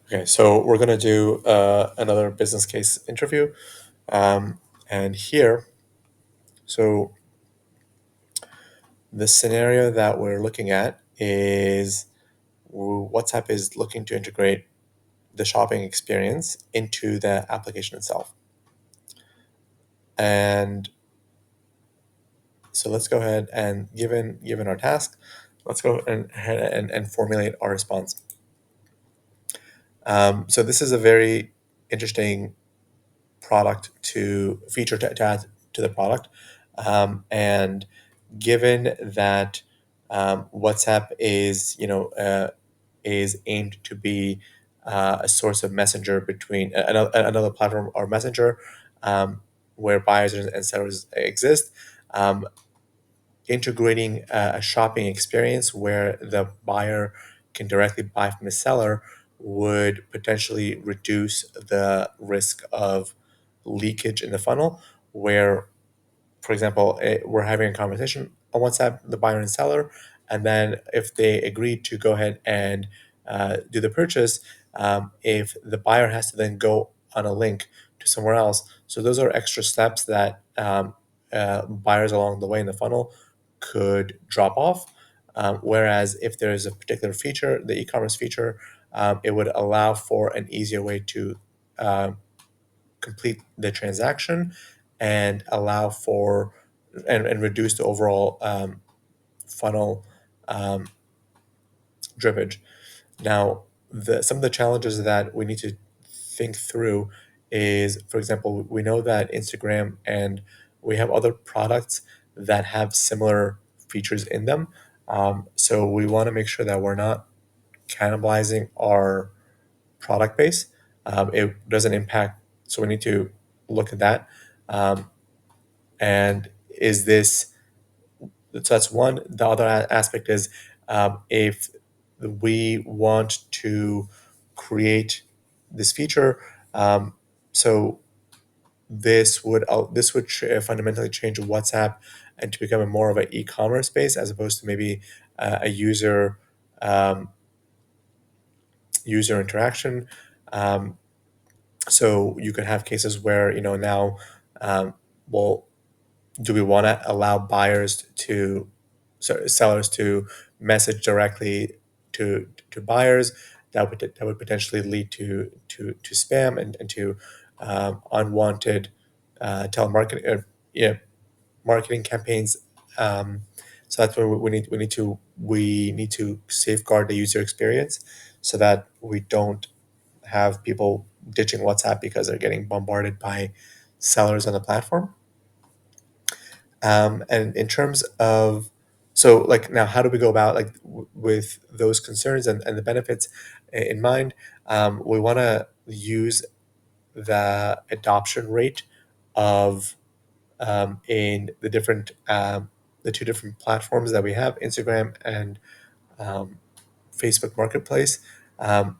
Okay, so we're going to do another business case interview. Um, and here, so the scenario that we're looking at is WhatsApp is looking to integrate the shopping experience into the application itself. And so let's go ahead and given our task, let's go and formulate our response. So this is a very interesting product to feature to add to the product. And given that WhatsApp is is aimed to be a source of messenger between another platform or messenger where buyers and sellers exist. Um, Integrating a shopping experience where the buyer can directly buy from the seller would potentially reduce the risk of leakage in the funnel where, for example, we're having a conversation on WhatsApp, the buyer and seller, and then if they agree to go ahead and do the purchase, if the buyer has to then go on a link to somewhere else, so those are extra steps that buyers along the way in the funnel could drop off. Whereas if there is a particular feature, the e-commerce feature, it would allow for an easier way to um, complete the transaction and allow for and reduce the overall funnel um, drippage. Now, some of the challenges that we need to think through is, for example, we know that Instagram and we have other products that have similar features in them. So we want to make sure that we're not cannibalizing our product base. It doesn't impact, so we need to look at that. Um, and is this so that's one. The other aspect is if we want to create this feature, um, so this would fundamentally change WhatsApp and to become a more of an e-commerce space as opposed to maybe a um, user interaction. Um, so you could have cases where now, well, do we want to allow buyers to sellers to message directly to buyers that would potentially lead to spam and to unwanted telemarketing yeah, marketing campaigns. um, so that's where we need to safeguard the user experience so that we don't have people ditching WhatsApp because they're getting bombarded by sellers on the platform. And in terms of, so like now, how do we go about like with those concerns and the benefits in mind? We want to use the adoption rate of in the two different platforms that we have, Instagram and um, Facebook Marketplace, um,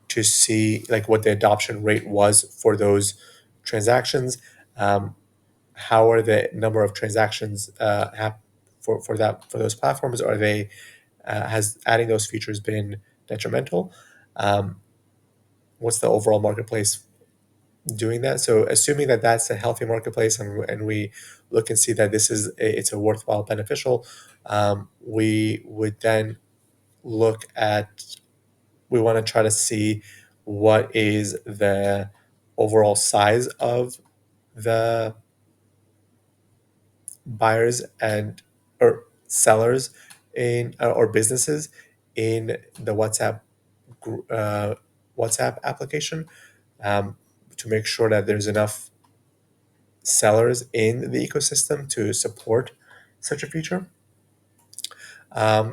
to see like what the adoption rate was for those transactions. Um, how are the number of transactions for those platforms? Are they has adding those features been detrimental? Um, what's the overall marketplace doing that? So assuming that that's a healthy marketplace and we look and see that it's a worthwhile beneficial, we would then look at we want to try to see what is the overall size of the buyers and or sellers in or businesses in the uh, WhatsApp application, um, to make sure that there's enough sellers in the ecosystem to support such a feature.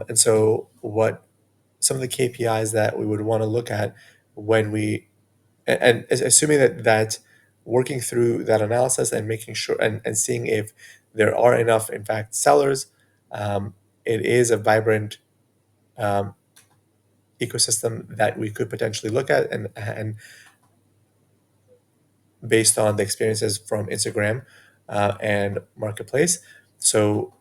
And so, what some of the KPIs that we would want to look at when we and assuming that working through that analysis and making sure and seeing if there are enough in fact sellers, um, it is a vibrant um, ecosystem that we could potentially look at and based on the experiences from Instagram and marketplace. So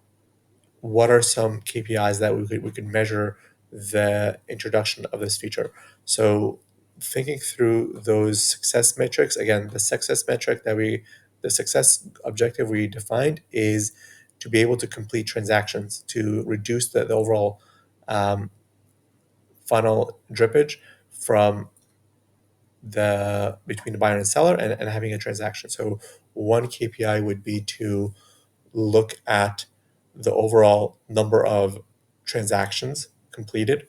what are some KPIs that we could measure the introduction of this feature? So thinking through those success metrics, again, the success objective we defined is to be able to complete transactions to reduce the overall um, funnel drippage from the between the buyer and seller, and having a transaction. So one KPI would be to look at the overall number of transactions completed.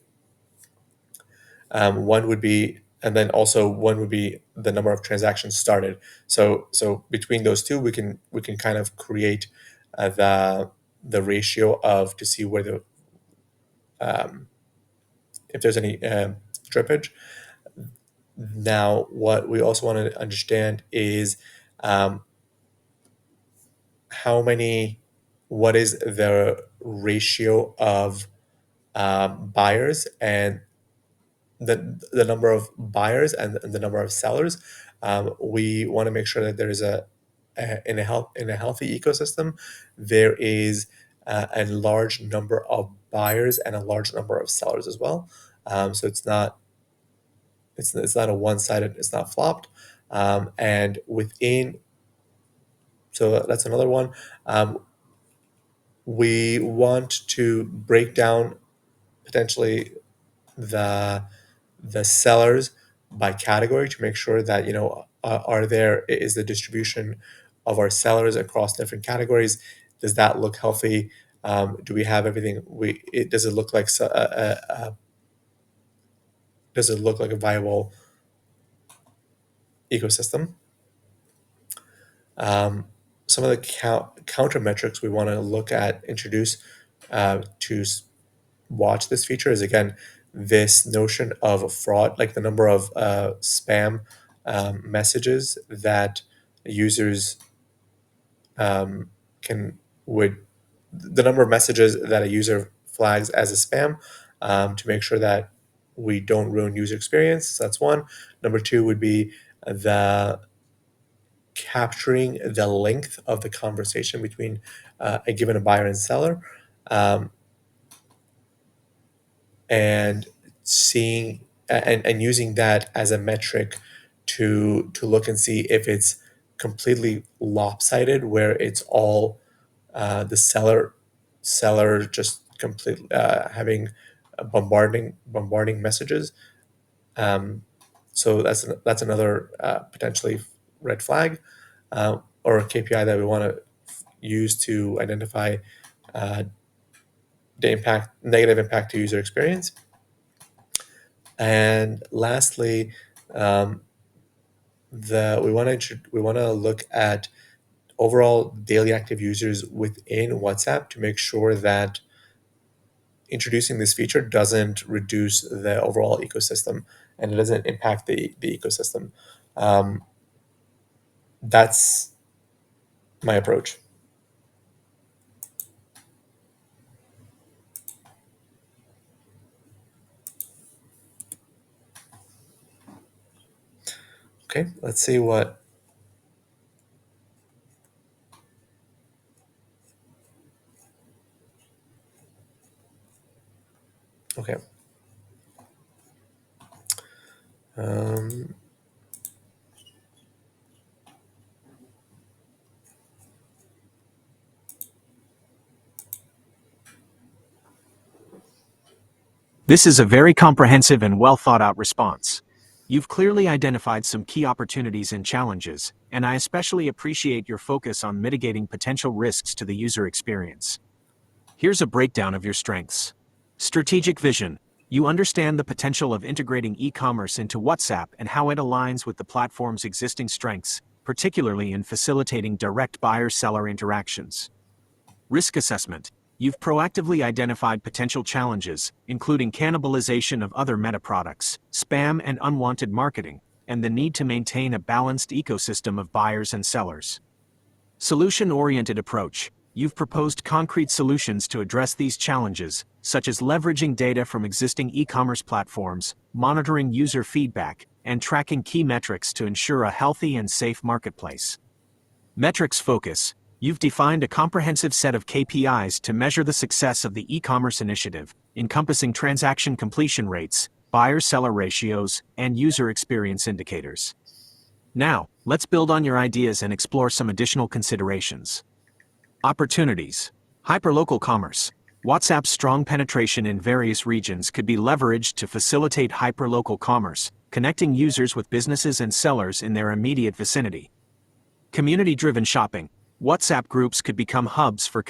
One would be, and then also one would be the number of transactions started. So between those two, we can kind of create the ratio of to see whether um, if there's any drippage. Now, what we also want to understand is um, how many, what is the ratio of buyers and the number of buyers and the number of sellers. We want to make sure that there is in a healthy ecosystem, there is a large number of buyers and a large number of sellers as well. So it's not a one sided, it's not flopped. And within, so that's another one. Um, we want to break down potentially the the sellers by category to make sure that are there is the distribution of our sellers across different categories. Does that look healthy? Do we have everything? Does it look like does it look like a viable ecosystem? Um, some of the counter metrics we want to look at, introduce to watch this feature is, again, this notion of fraud, like the number of spam messages that users can would the number of messages that a user flags as a spam, to make sure that we don't ruin user experience. So that's one. Number two would be the capturing the length of the conversation between a given buyer and seller, um, and seeing and using that as a metric to look and see if it's completely lopsided, where it's all the seller just completely having bombarding messages. Um, so that's another potentially red flag, or a KPI that we want to use to identify uh, the negative impact to user experience. And lastly, um, the we want to look at overall daily active users within WhatsApp to make sure that introducing this feature doesn't reduce the overall ecosystem and it doesn't impact the ecosystem. Um, that's my approach. Okay, let's see what. Okay. Um, This is a very comprehensive and well thought out response. You've clearly identified some key opportunities and challenges, and I especially appreciate your focus on mitigating potential risks to the user experience. Here's a breakdown of your strengths. Strategic vision. You understand the potential of integrating e-commerce into WhatsApp and how it aligns with the platform's existing strengths, particularly in facilitating direct buyer-seller interactions. Risk assessment. You've proactively identified potential challenges, including cannibalization of other meta products, spam and unwanted marketing, and the need to maintain a balanced ecosystem of buyers and sellers. Solution-oriented approach. You've proposed concrete solutions to address these challenges, such as leveraging data from existing e-commerce platforms, monitoring user feedback, and tracking key metrics to ensure a healthy and safe marketplace. Metrics focus. You've defined a comprehensive set of KPIs to measure the success of the e-commerce initiative, encompassing transaction completion rates, buyer-seller ratios, and user experience indicators. Now, let's build on your ideas and explore some additional considerations. Opportunities. Hyperlocal commerce. WhatsApp's strong penetration in various regions could be leveraged to facilitate hyperlocal commerce, connecting users with businesses and sellers in their immediate vicinity. Community-driven shopping. WhatsApp groups could become hubs for